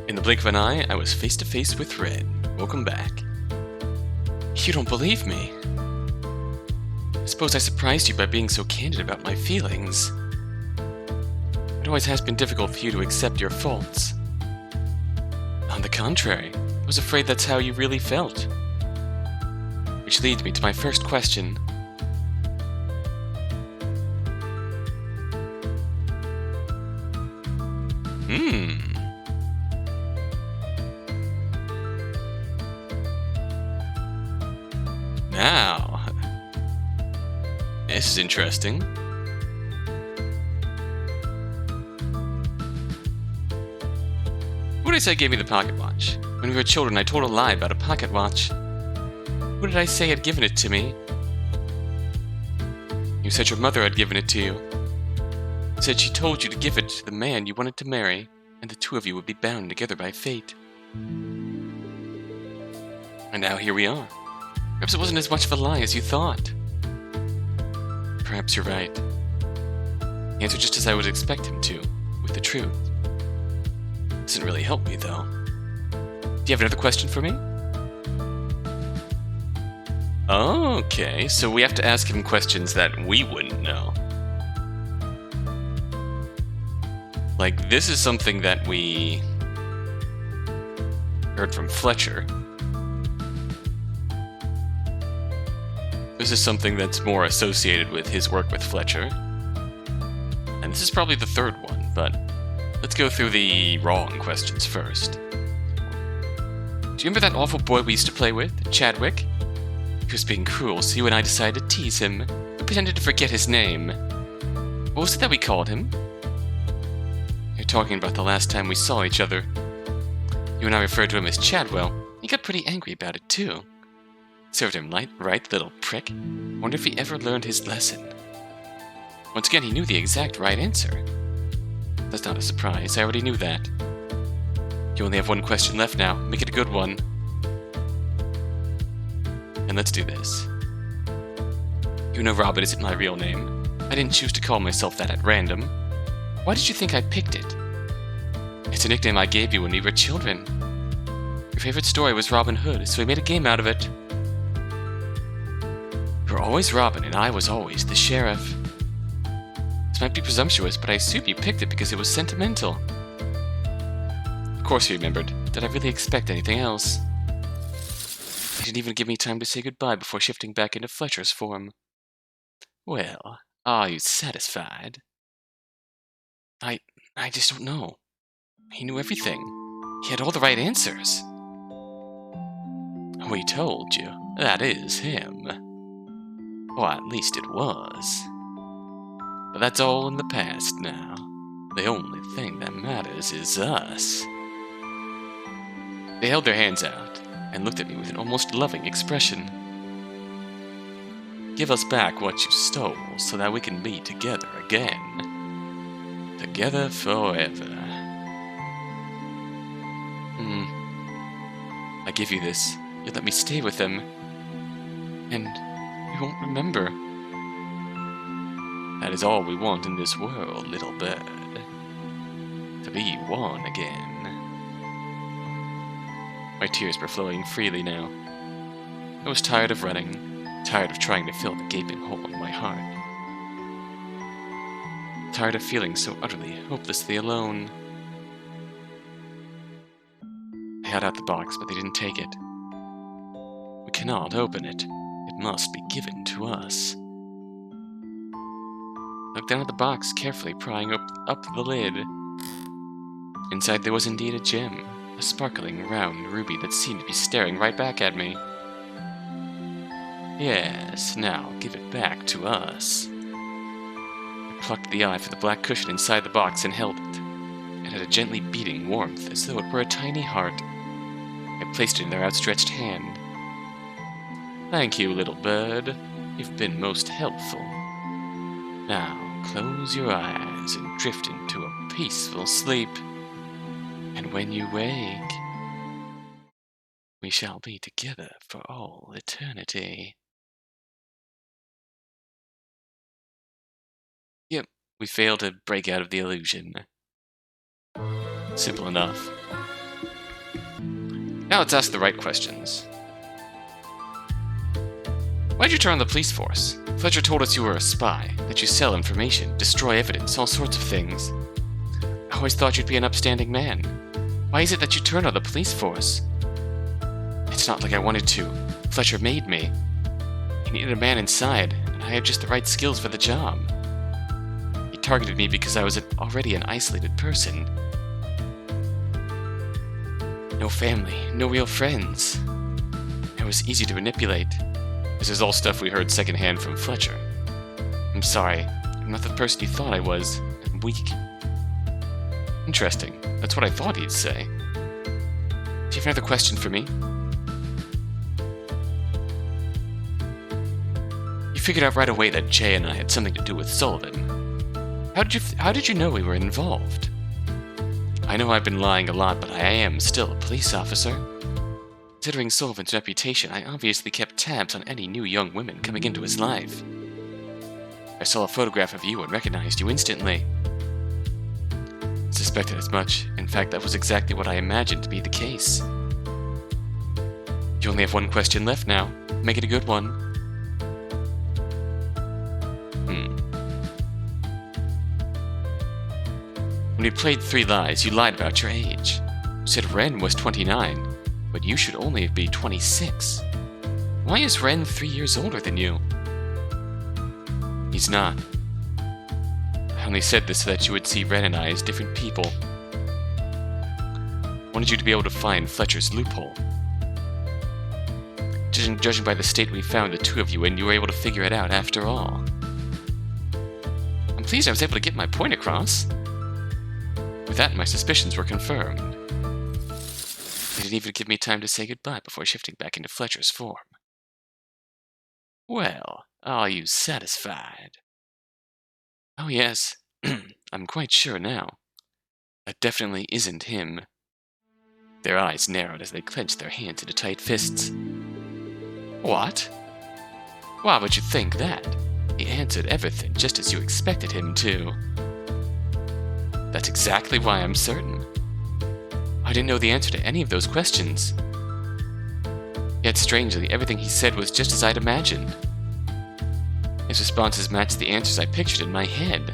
In the blink of an eye, I was face to face with Red. Welcome back. You don't believe me. I suppose I surprised you by being so candid about my feelings. It always has been difficult for you to accept your faults. On the contrary, I was afraid that's how you really felt. Which leads me to my first question. Now, this is interesting. Who did I say gave me the pocket watch? When we were children, I told a lie about a pocket watch. Who did I say had given it to me? You said your mother had given it to you. You said she told you to give it to the man you wanted to marry, and the two of you would be bound together by fate. And now here we are. Perhaps it wasn't as much of a lie as you thought. Perhaps you're right. He answered just as I would expect him to, with the truth. Doesn't really help me, though. Do you have another question for me? Okay, so we have to ask him questions that we wouldn't know. Like, this is something that we heard from Fletcher. This is something that's more associated with his work with Fletcher. And this is probably the third one, but let's go through the wrong questions first. Do you remember that awful boy we used to play with, Chadwick? He was being cruel, so you and I decided to tease him. We pretended to forget his name. What was it that we called him? You're talking about the last time we saw each other. You and I referred to him as Chadwell. He got pretty angry about it, too. Served him right, little prick. Wonder if he ever learned his lesson. Once again, he knew the exact right answer. That's not a surprise, I already knew that. You only have one question left now. Make it a good one. And let's do this. You know Robin isn't my real name. I didn't choose to call myself that at random. Why did you think I picked it? It's a nickname I gave you when we were children. Your favorite story was Robin Hood, so we made a game out of it. You were always Robin, and I was always the sheriff. This might be presumptuous, but I assume you picked it because it was sentimental. Of course you remembered. Did I really expect anything else? You didn't even give me time to say goodbye before shifting back into Fletcher's form. Well, are you satisfied? I just don't know. He knew everything. He had all the right answers. We told you. That is him. Or at least it was. But that's all in the past now. The only thing that matters is us. They held their hands out and looked at me with an almost loving expression. Give us back what you stole so that we can be together again. Together forever. I give you this. You let me stay with them. And you won't remember. That is all we want in this world, little bird. To be one again. My tears were flowing freely now. I was tired of running, tired of trying to fill the gaping hole in my heart. Tired of feeling so utterly, hopelessly alone. I had out the box, but they didn't take it. We cannot open it. It must be given to us. I looked down at the box, carefully prying up the lid. Inside there was indeed a gem, a sparkling round ruby that seemed to be staring right back at me. Yes, now give it back to us. I plucked the eye from the black cushion inside the box and held it. It had a gently beating warmth, as though it were a tiny heart. I placed it in their outstretched hand. Thank you, little bird. You've been most helpful. Now, close your eyes and drift into a peaceful sleep. And when you wake, we shall be together for all eternity. Yep, we failed to break out of the illusion. Simple enough. Now let's ask the right questions. Why'd you turn on the police force? Fletcher told us you were a spy, that you sell information, destroy evidence, all sorts of things. I always thought you'd be an upstanding man. Why is it that you turned on the police force? It's not like I wanted to. Fletcher made me. He needed a man inside, and I had just the right skills for the job. He targeted me because I was already an isolated person. No family, no real friends. I was easy to manipulate. This is all stuff we heard secondhand from Fletcher. I'm sorry, I'm not the person you thought I was. I'm weak. Interesting. That's what I thought he'd say. Do you have another question for me? You figured out right away that Jay and I had something to do with Sullivan. How did you know we were involved? I know I've been lying a lot, but I am still a police officer. Considering Sullivan's reputation, I obviously kept tabs on any new young women coming into his life. I saw a photograph of you and recognized you instantly. Suspected as much. In fact, that was exactly what I imagined to be the case. You only have one question left now. Make it a good one. When we played Three Lies, you lied about your age. You said Wren was 29. But you should only be 26. Why is Wren 3 years older than you? He's not. I only said this so that you would see Wren and I as different people. I wanted you to be able to find Fletcher's loophole. Judging by the state we found the two of you in, you were able to figure it out after all. I'm pleased I was able to get my point across. With that, my suspicions were confirmed. They didn't even give me time to say goodbye before shifting back into Fletcher's form. Well, are you satisfied? Oh yes, I'm quite sure now. That definitely isn't him. Their eyes narrowed as they clenched their hands into tight fists. What? Why would you think that? He answered everything just as you expected him to. That's exactly why I'm certain. I didn't know the answer to any of those questions. Yet strangely, everything he said was just as I'd imagined. His responses matched the answers I pictured in my head.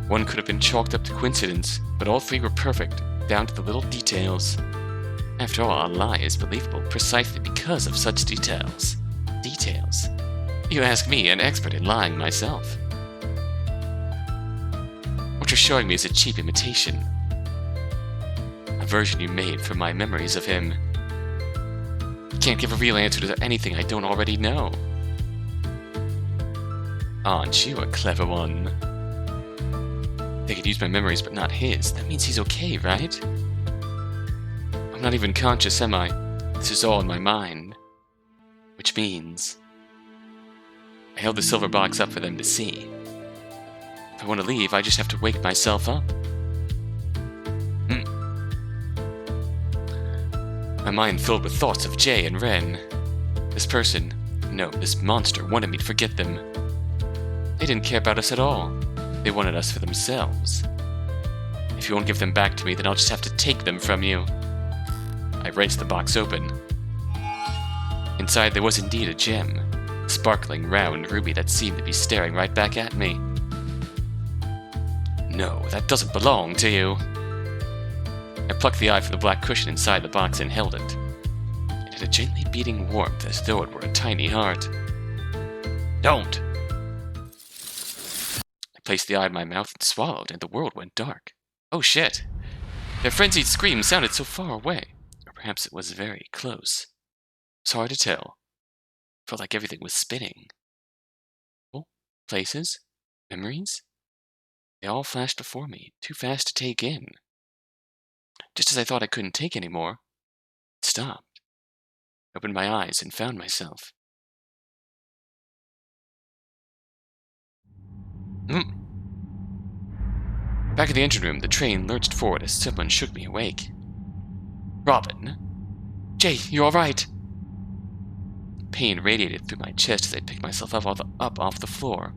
One could have been chalked up to coincidence, but all three were perfect, down to the little details. After all, a lie is believable precisely because of such details. Details? You ask me, an expert in lying myself. What you're showing me is a cheap imitation. A version you made from my memories of him. You can't give a real answer to anything I don't already know. Aren't you a clever one? They could use my memories but not his. That means he's okay, right? I'm not even conscious, am I? This is all in my mind. Which means... I held the silver box up for them to see. If I want to leave, I just have to wake myself up. My mind filled with thoughts of Jay and Wren. This person, no, this monster wanted me to forget them. They didn't care about us at all. They wanted us for themselves. If you won't give them back to me, then I'll just have to take them from you. I wrenched the box open. Inside there was indeed a gem, a sparkling round ruby that seemed to be staring right back at me. No, that doesn't belong to you. I plucked the eye from the black cushion inside the box and held it. It had a gently beating warmth as though it were a tiny heart. Don't! I placed the eye in my mouth and swallowed, and the world went dark. Oh shit! Their frenzied scream sounded so far away. Or perhaps it was very close. It's hard to tell. Felt like everything was spinning. People, places, memories. They all flashed before me, too fast to take in. Just as I thought I couldn't take any more, it stopped. I opened my eyes and found myself. Back in the engine room, the train lurched forward as someone shook me awake. Robin? Jay, you alright? Pain radiated through my chest as I picked myself up off the floor.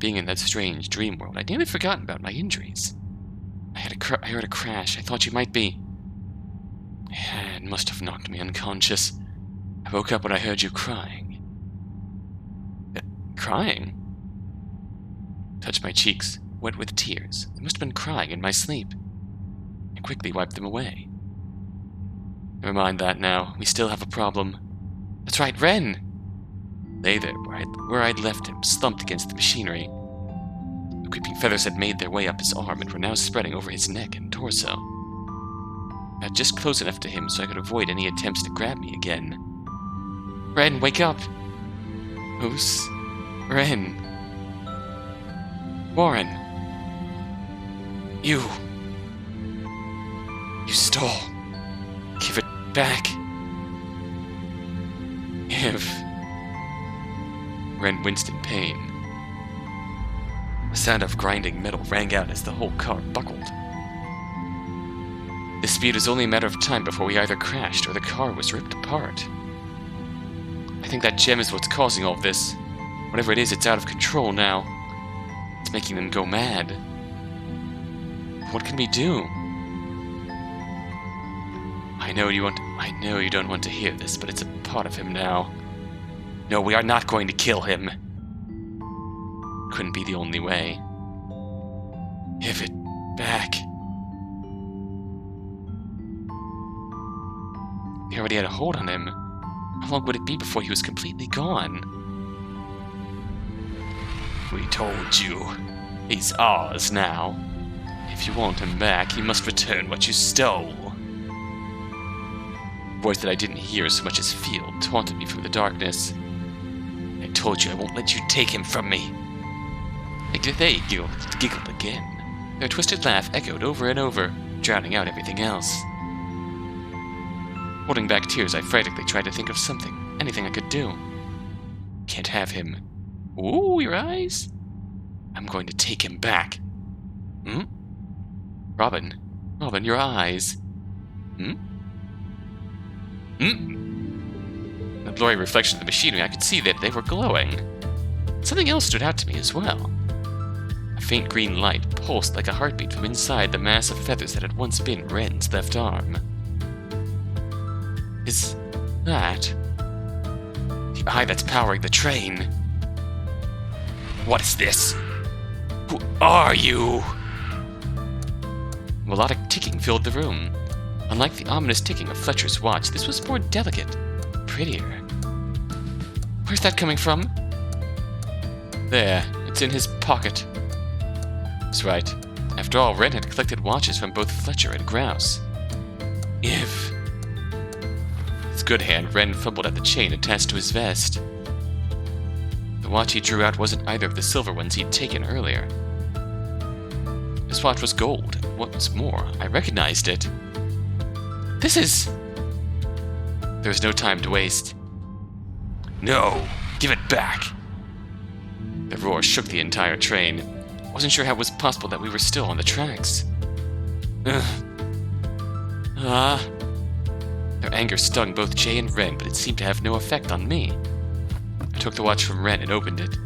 Being in that strange dream world, I'd nearly forgotten about my injuries. I heard a crash. I thought you might be... It must have knocked me unconscious. I woke up when I heard you crying. Crying? Touched my cheeks, wet with tears. I must have been crying in my sleep. I quickly wiped them away. Never mind that now. We still have a problem. That's right, Wren! Lay there where I'd left him, slumped against the machinery. The creeping feathers had made their way up his arm and were now spreading over his neck and torso. I got just close enough to him so I could avoid any attempts to grab me again. Wren, wake up! Who's... Wren? Warren! You stole. Give it back. Give. Wren winced in pain. The sound of grinding metal rang out as the whole car buckled. The speed was only a matter of time before we either crashed or the car was ripped apart. I think that gem is what's causing all this. Whatever it is, it's out of control now. It's making them go mad. What can we do? I know you don't want to hear this, but it's a part of him now. No, we are not going to kill him. Couldn't be the only way. Give it back. He already had a hold on him. How long would it be before he was completely gone? We told you. He's ours now. If you want him back, you must return what you stole. A voice that I didn't hear so much as feel taunted me from the darkness. I told you I won't let you take him from me. They giggled again. Their twisted laugh echoed over and over, drowning out everything else. Holding back tears, I frantically tried to think of something, anything I could do. Can't have him. Ooh, your eyes? I'm going to take him back. Robin, your eyes. In the blurry reflection of the machinery, I could see that they were glowing. Something else stood out to me as well. A faint green light pulsed like a heartbeat from inside the mass of feathers that had once been Wren's left arm. Is that the eye that's powering the train? What is this? Who are you? A melodic ticking filled the room. Unlike the ominous ticking of Fletcher's watch, this was more delicate, prettier. Where's that coming from? There, it's in his pocket. That's right. After all, Wren had collected watches from both Fletcher and Grouse. If... With his good hand, Wren fumbled at the chain attached to his vest. The watch he drew out wasn't either of the silver ones he'd taken earlier. This watch was gold, and what's more, I recognized it. This is... There was no time to waste. No! Give it back! The roar shook the entire train. Wasn't sure how it was possible that we were still on the tracks. Their anger stung both Jay and Wren, but it seemed to have no effect on me. I took the watch from Wren and opened it.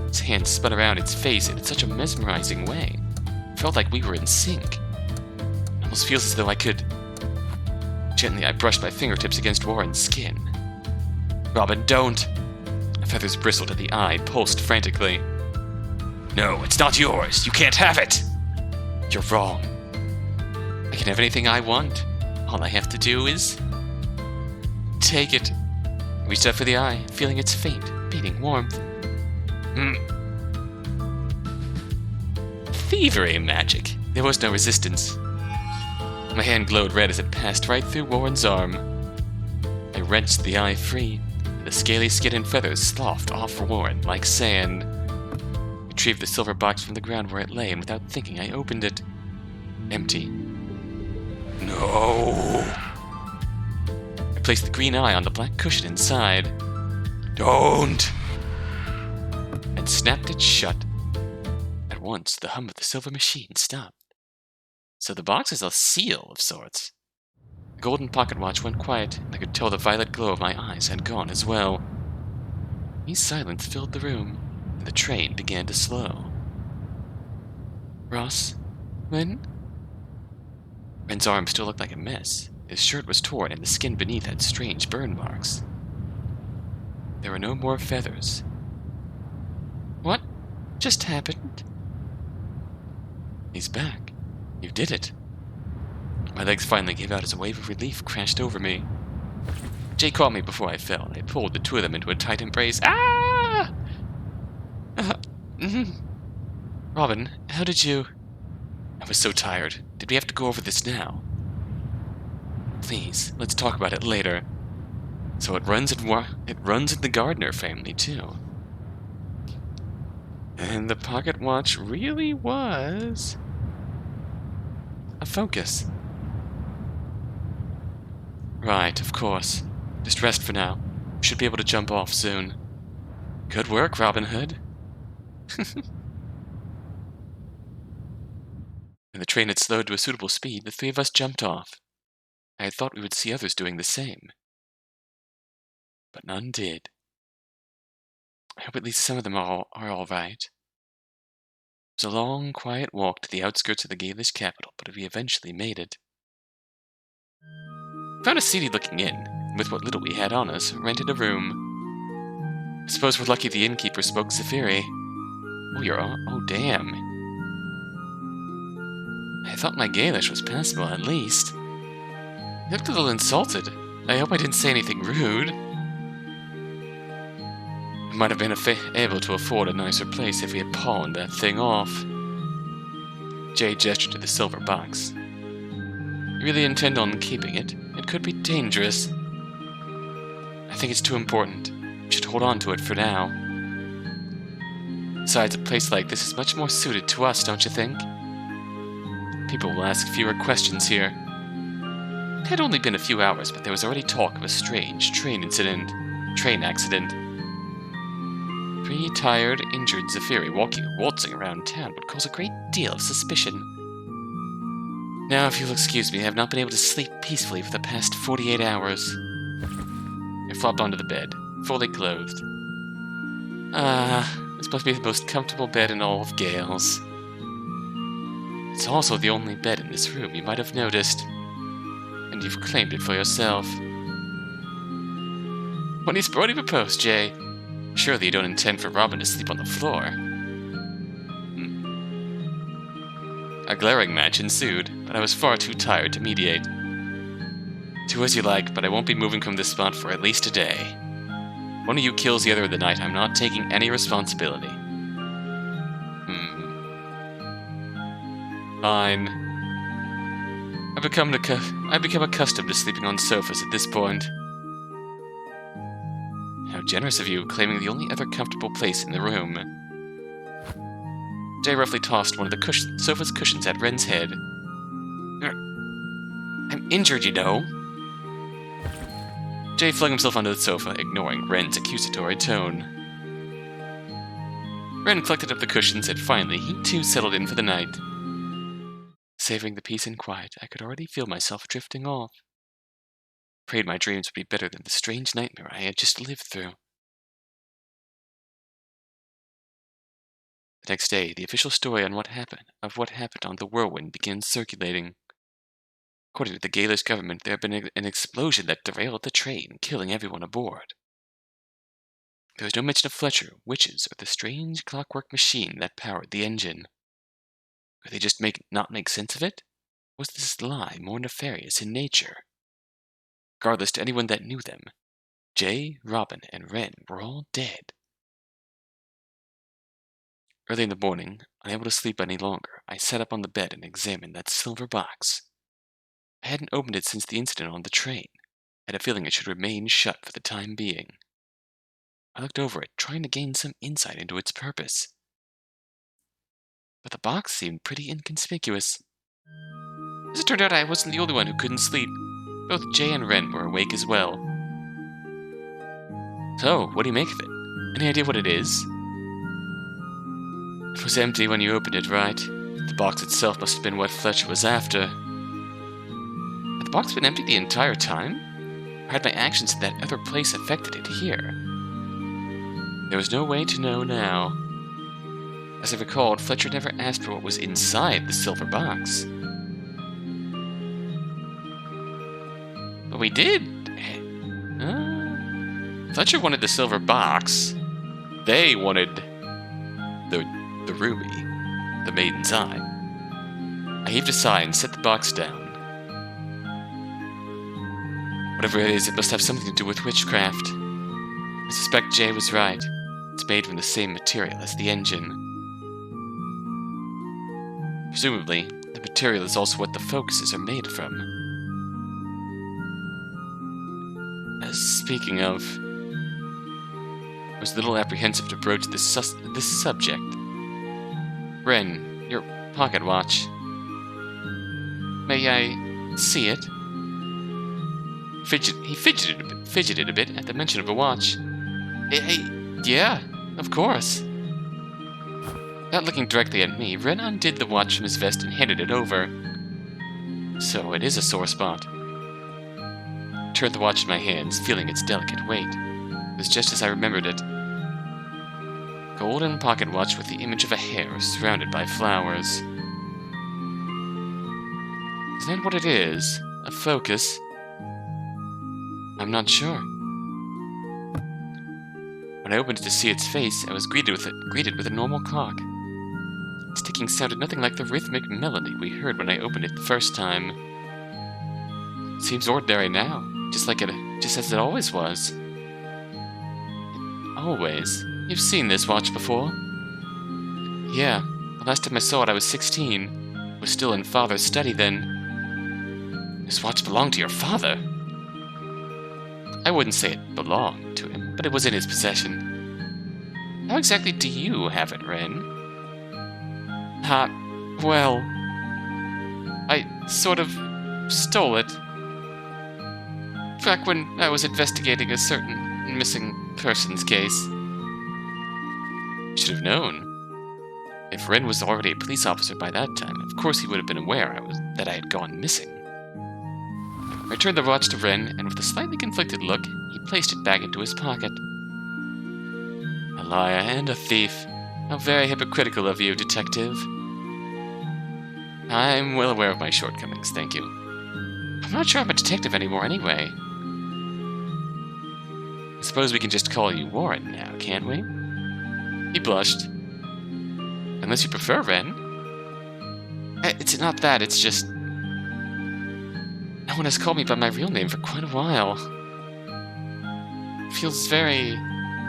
His hand spun around its face in such a mesmerizing way. It felt like we were in sync. It almost feels as though I could... Gently, I brushed my fingertips against Warren's skin. Robin, don't! The feathers bristled at the eye, pulsed frantically. No, it's not yours! You can't have it! You're wrong. I can have anything I want. All I have to do is... take it. I reached out for the eye, feeling its faint, beating warmth. Thievery magic. There was no resistance. My hand glowed red as it passed right through Warren's arm. I wrenched the eye free, and the scaly skin and feathers sloughed off Warren like sand. I retrieved the silver box from the ground where it lay, and without thinking, I opened it. Empty. No! I placed the green eye on the black cushion inside. Don't! And snapped it shut. At once, the hum of the silver machine stopped. So the box is a seal of sorts. The golden pocket watch went quiet, and I could tell the violet glow of my eyes had gone as well. Silence filled the room, and the train began to slow. Ross? Wren? Wren's arm still looked like a mess. His shirt was torn and the skin beneath had strange burn marks. There were no more feathers. What just happened? He's back. You did it. My legs finally gave out as a wave of relief crashed over me. Jay caught me before I fell, and I pulled the two of them into a tight embrace. Ah! Robin, how did you... I was so tired. Did we have to go over this now? Please, let's talk about it later. So it runs in the Gardner family, too. And the pocket watch really was... a focus. Right, of course. Just rest for now. We should be able to jump off soon. Good work, Robin Hood. When the train had slowed to a suitable speed, the three of us jumped off. I had thought we would see others doing the same. But none did. I hope at least some of them are all right. It was a long, quiet walk to the outskirts of the Gaelish capital, but we eventually made it. Found a seedy-looking inn, and with what little we had on us, rented a room. I suppose we're lucky the innkeeper spoke Zephyri. Oh, damn. I thought my Gaelish was passable, at least. He looked a little insulted. I hope I didn't say anything rude. I might have been able to afford a nicer place if we had pawned that thing off. Jay gestured to the silver box. You really intend on keeping it? It could be dangerous. I think it's too important. We should hold on to it for now. Besides, a place like this is much more suited to us, don't you think? People will ask fewer questions here. It had only been a few hours, but there was already talk of a strange train accident. 3 tired, injured Zephyri waltzing around town would cause a great deal of suspicion. Now, if you'll excuse me, I have not been able to sleep peacefully for the past 48 hours. I flopped onto the bed, fully clothed. This must be the most comfortable bed in all of Gales. It's also the only bed in this room, you might have noticed. And you've claimed it for yourself. What do you propose, Jay? Surely you don't intend for Robin to sleep on the floor. A glaring match ensued, but I was far too tired to mediate. Do as you like, but I won't be moving from this spot for at least a day. One of you kills the other of the night, I'm not taking any responsibility. Fine. I've become accustomed to sleeping on sofas at this point. How generous of you, claiming the only other comfortable place in the room. Jay roughly tossed one of the sofa's cushions at Wren's head. I'm injured, you know. Jay flung himself onto the sofa, ignoring Wren's accusatory tone. Wren collected up the cushions, and finally he too settled in for the night. Savoring the peace and quiet, I could already feel myself drifting off. Prayed my dreams would be better than the strange nightmare I had just lived through. The next day, the official story on what happened on the Whirlwind began circulating. According to the Gaelish government, there had been an explosion that derailed the train, killing everyone aboard. There was no mention of Fletcher, witches, or the strange clockwork machine that powered the engine. Could they just not make sense of it? Was this lie more nefarious in nature? Regardless to anyone that knew them, Jay, Robin, and Wren were all dead. Early in the morning, unable to sleep any longer, I sat up on the bed and examined that silver box. I hadn't opened it since the incident on the train. I had a feeling it should remain shut for the time being. I looked over it, trying to gain some insight into its purpose. But the box seemed pretty inconspicuous. As it turned out, I wasn't the only one who couldn't sleep. Both Jay and Wren were awake as well. So, what do you make of it? Any idea what it is? It was empty when you opened it, right? The box itself must have been what Fletcher was after. Had the box been empty the entire time? Or had my actions in that other place affected it here? There was no way to know now. As I recalled, Fletcher never asked for what was inside the silver box. We did. Fletcher wanted the silver box. They wanted the ruby, the maiden's eye. I heaved a sigh and set the box down. Whatever it is, it must have something to do with witchcraft. I suspect Jay was right. It's made from the same material as the engine. Presumably, the material is also what the focuses are made from. Speaking of, I was a little apprehensive to broach this subject. Wren, your pocket watch. May I see it? He fidgeted a bit at the mention of a watch. Yeah, of course. Not looking directly at me, Wren undid the watch from his vest and handed it over. So it is a sore spot. I turned the watch in my hands, feeling its delicate weight. It was just as I remembered it. Golden pocket watch with the image of a hare surrounded by flowers. Is that what it is? A focus? I'm not sure. When I opened it to see its face, I was greeted with a normal clock. Its ticking sounded nothing like the rhythmic melody we heard when I opened it the first time. It seems ordinary now, just as it always was. Always? You've seen this watch before? Yeah, the last time I saw it I was 16. I was still in Father's study then. This watch belonged to your father? I wouldn't say it belonged to him, but it was in his possession. How exactly do you have it, Wren? Well, I sort of stole it. Back when I was investigating a certain missing persons case. I should have known. If Wren was already a police officer by that time, of course he would have been aware that I had gone missing. I turned the watch to Wren, and with a slightly conflicted look, he placed it back into his pocket. A liar and a thief. How very hypocritical of you, detective. I'm well aware of my shortcomings, thank you. I'm not sure I'm a detective anymore anyway. I suppose we can just call you Warren now, can't we? He blushed. Unless you prefer, Wren. It's not that, it's just... No one has called me by my real name for quite a while. It feels very...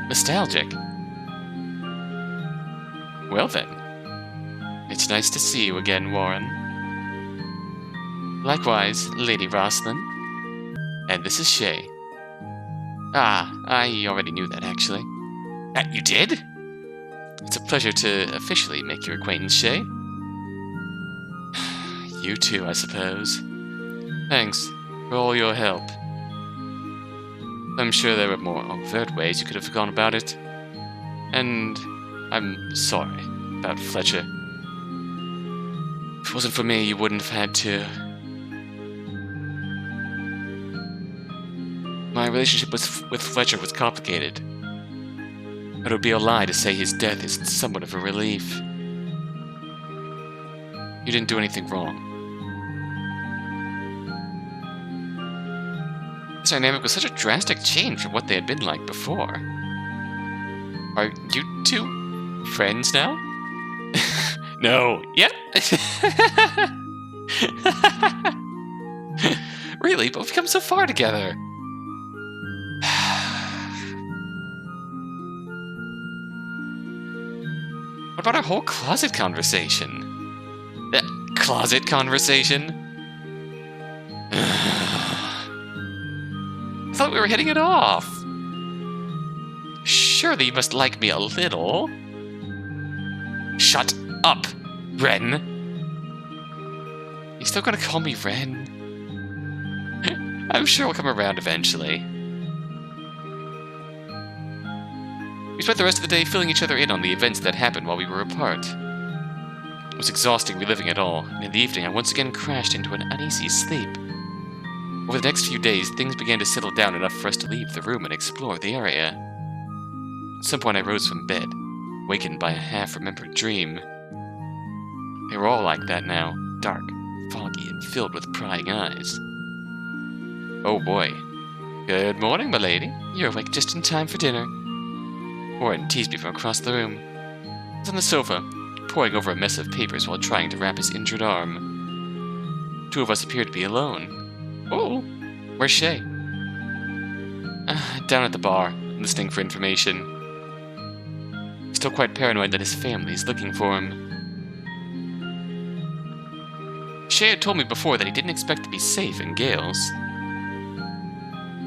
nostalgic. Well then. It's nice to see you again, Warren. Likewise, Lady Rosslyn. And this is Shay. I already knew that, actually. You did? It's a pleasure to officially make your acquaintance, Shay. You too, I suppose. Thanks for all your help. I'm sure there were more overt ways you could have gone about it. And I'm sorry about Fletcher. If it wasn't for me, you wouldn't have had to... My relationship with Fletcher was complicated. But it would be a lie to say his death isn't somewhat of a relief. You didn't do anything wrong. This dynamic was such a drastic change from what they had been like before. Are you two friends now? No. Yep. Really? But we've come so far together. What about our whole closet conversation? Closet conversation? I thought we were hitting it off. Surely you must like me a little. Shut up, Wren. You still gonna call me Wren? I'm sure we'll come around eventually. We spent the rest of the day filling each other in on the events that happened while we were apart. It was exhausting reliving it all, and in the evening I once again crashed into an uneasy sleep. Over the next few days, things began to settle down enough for us to leave the room and explore the area. At some point I rose from bed, wakened by a half-remembered dream. They were all like that now, dark, foggy, and filled with prying eyes. Oh boy. Good morning, milady. You're awake just in time for dinner. Warren teased me from across the room. He was on the sofa, poring over a mess of papers while trying to wrap his injured arm. Two of us appeared to be alone. Oh, where's Shay? Down at the bar, listening for information. Still quite paranoid that his family's looking for him. Shay had told me before that he didn't expect to be safe in Gales.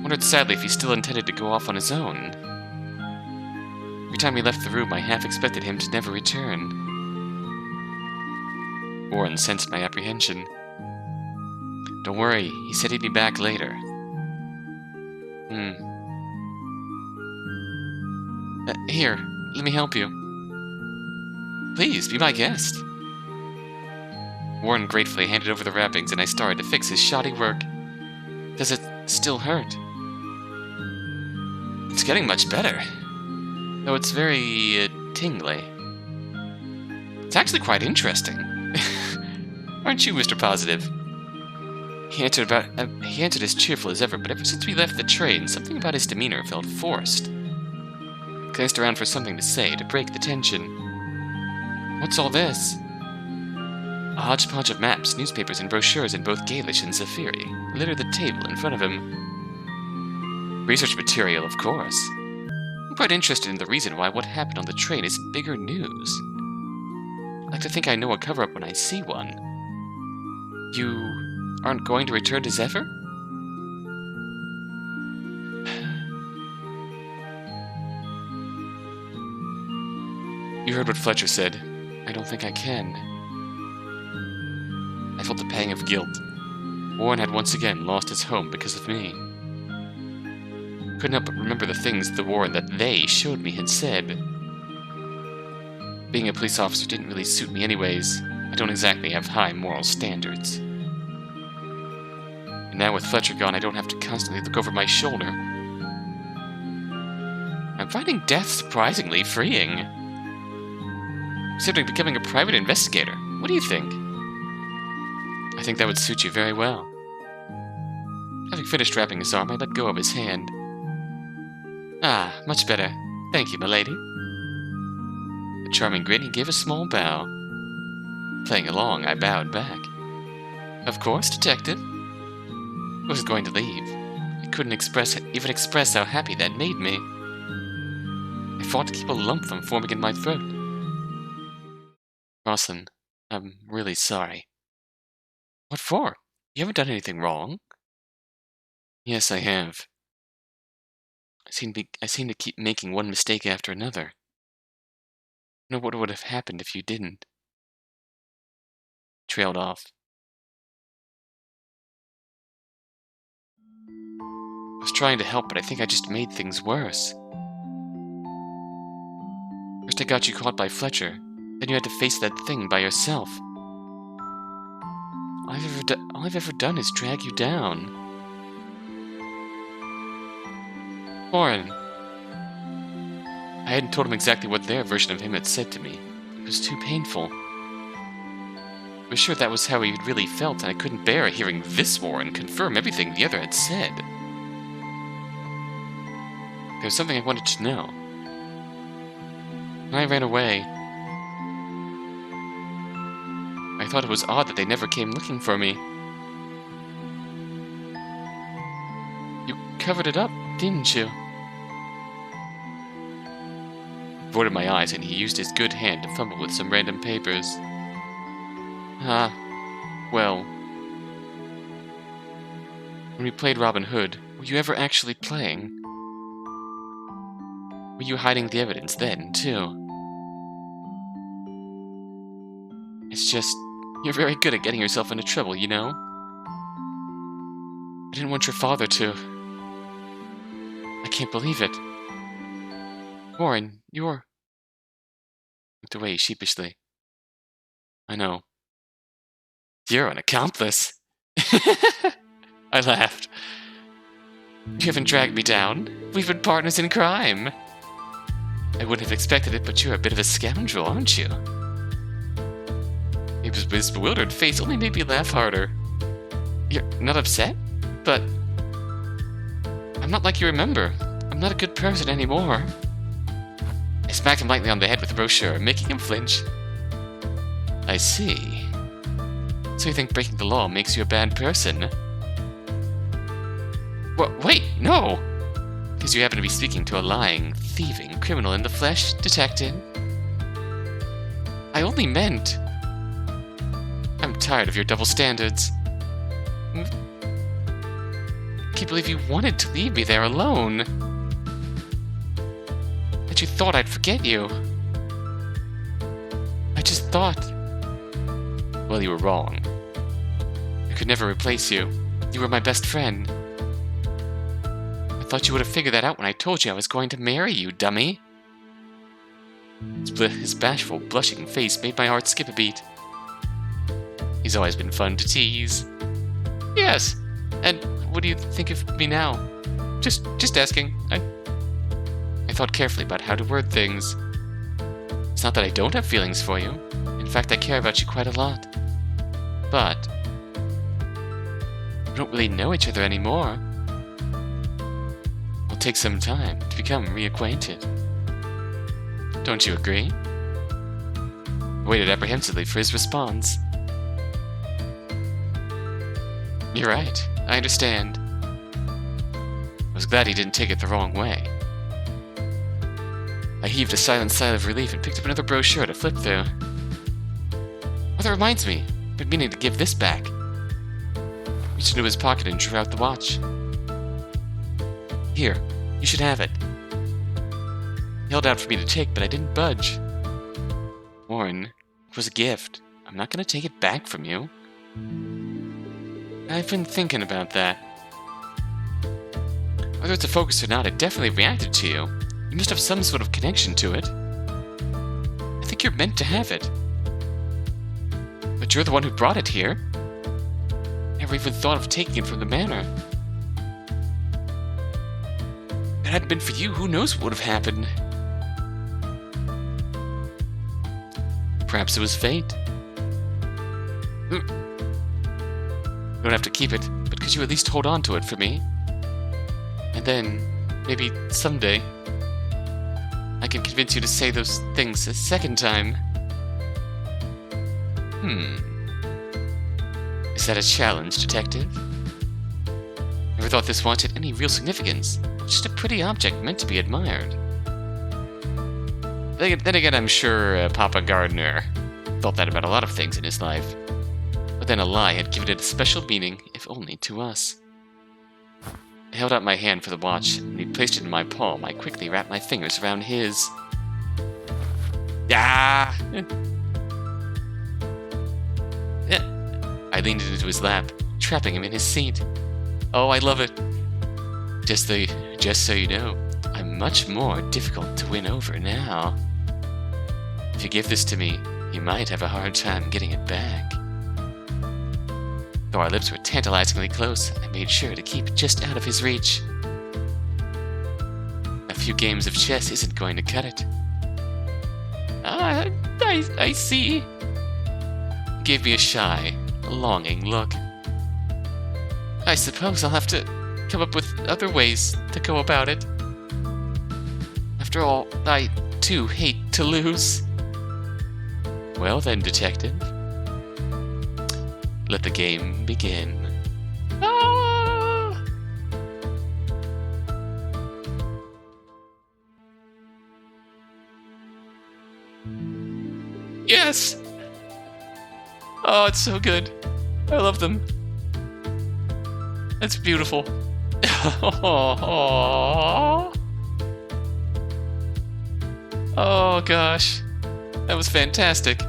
Wondered sadly if he still intended to go off on his own. Every time he left the room, I half expected him to never return. Warren sensed my apprehension. Don't worry, he said he'd be back later. Here, let me help you. Please, be my guest. Warren gratefully handed over the wrappings and I started to fix his shoddy work. Does it still hurt? It's getting much better. Though it's very, tingly. It's actually quite interesting. Aren't you, Mr. Positive? He answered as cheerful as ever, but ever since we left the train, something about his demeanor felt forced. Glanced around for something to say, to break the tension. What's all this? A hodgepodge of maps, newspapers, and brochures in both Gaelish and Zafiri littered the table in front of him. Research material, of course. I'm quite interested in the reason why what happened on the train isn't bigger news. I like to think I know a cover-up when I see one. You aren't going to return to Zephyr? You heard what Fletcher said. I don't think I can. I felt a pang of guilt. Warren had once again lost his home because of me. Couldn't help but remember the things the Warren that they showed me had said. Being a police officer didn't really suit me anyways. I don't exactly have high moral standards. And now with Fletcher gone, I don't have to constantly look over my shoulder. I'm finding death surprisingly freeing. Considering becoming a private investigator, what do you think? I think that would suit you very well. Having finished wrapping his arm, I let go of his hand. Ah, much better. Thank you, milady. A charming grin, he gave a small bow. Playing along, I bowed back. Of course, detective. I was going to leave. I couldn't even express how happy that made me. I fought to keep a lump from forming in my throat. Rosalind, I'm really sorry. What for? You haven't done anything wrong. Yes, I have. I seem to keep making one mistake after another. I know what would have happened if you didn't. Trailed off. I was trying to help, but I think I just made things worse. First I got you caught by Fletcher, then you had to face that thing by yourself. All I've ever done is drag you down. Warren. I hadn't told him exactly what their version of him had said to me. It was too painful. I was sure that was how he really felt, and I couldn't bear hearing this Warren confirm everything the other had said. There was something I wanted to know. When I ran away, I thought it was odd that they never came looking for me. You covered it up, didn't you? I avoided my eyes, and he used his good hand to fumble with some random papers. Well... When we played Robin Hood, were you ever actually playing? Were you hiding the evidence then, too? It's just, you're very good at getting yourself into trouble, you know? I didn't want your father to. I can't believe it. Warren, you're... Looked away sheepishly. I know. You're an accomplice. I laughed. You haven't dragged me down. We've been partners in crime. I wouldn't have expected it, but you're a bit of a scoundrel, aren't you? His bewildered face only made me laugh harder. You're not upset? But I'm not like you remember. I'm not a good person anymore. I smacked him lightly on the head with the brochure, making him flinch. I see. So you think breaking the law makes you a bad person? Wait, no! Because you happen to be speaking to a lying, thieving criminal in the flesh, detective. I only meant... I'm tired of your double standards. I can't believe you wanted to leave me there alone. That you thought I'd forget you. I just thought... Well, you were wrong. I could never replace you. You were my best friend. I thought you would have figured that out when I told you I was going to marry you, dummy. His bashful, blushing face made my heart skip a beat. He's always been fun to tease. Yes, and what do you think of me now? Just asking. I thought carefully about how to word things. It's not that I don't have feelings for you. In fact, I care about you quite a lot. But we don't really know each other anymore. It'll take some time to become reacquainted. Don't you agree? I waited apprehensively for his response. You're right, I understand. I was glad he didn't take it the wrong way. I heaved a silent sigh of relief and picked up another brochure to flip through. Oh, that reminds me. I've been meaning to give this back. Reached into his pocket and drew out the watch. Here, you should have it. He held out for me to take, but I didn't budge. Warren, it was a gift. I'm not going to take it back from you. I've been thinking about that. Whether it's a focus or not, it definitely reacted to you. You must have some sort of connection to it. I think you're meant to have it. But you're the one who brought it here. Never even thought of taking it from the manor. If it hadn't been for you, who knows what would have happened? Perhaps it was fate. You don't have to keep it, but could you at least hold on to it for me? And then, maybe someday, I can convince you to say those things a second time. Is that a challenge, detective? Never thought this watch had any real significance. Just a pretty object meant to be admired. Then again, I'm sure Papa Gardner thought that about a lot of things in his life. But then a lie had given it a special meaning, if only to us. I held out my hand for the watch, and he placed it in my palm. I quickly wrapped my fingers around his. Ah! I leaned into his lap, trapping him in his seat. Oh, I love it. Just so you know, I'm much more difficult to win over now. If you give this to me, you might have a hard time getting it back. Though our lips were tantalizingly close, I made sure to keep just out of his reach. A few games of chess isn't going to cut it. I see. He gave me a shy, longing look. I suppose I'll have to come up with other ways to go about it. After all, I too hate to lose. Well then, detective. Let the game begin. Ah! Yes! Oh, it's so good. I love them. That's beautiful. Oh gosh. That was fantastic.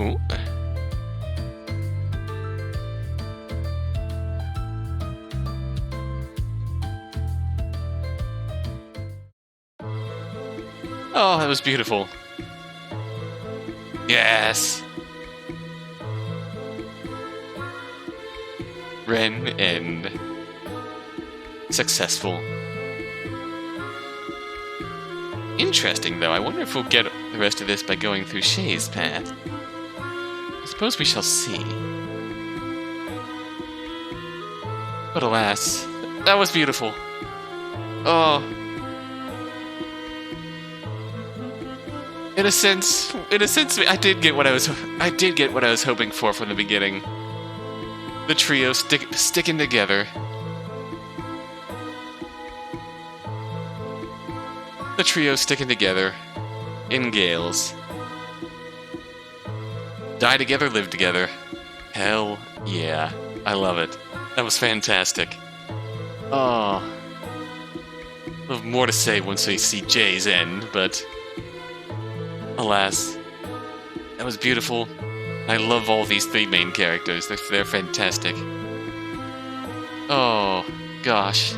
Ooh. Oh, that was beautiful. Yes. Wren and successful. Interesting, though. I wonder if we'll get the rest of this by going through Shay's path. I suppose we shall see. But alas, that was beautiful. Oh. In a sense, I did get what I was hoping for from the beginning. The trio sticking together. The trio sticking together in gales. Die together, live together. Hell yeah. I love it. That was fantastic. Oh. I'll have more to say once we see Jay's end, but alas. That was beautiful. I love all these three main characters. They're fantastic. Oh, gosh.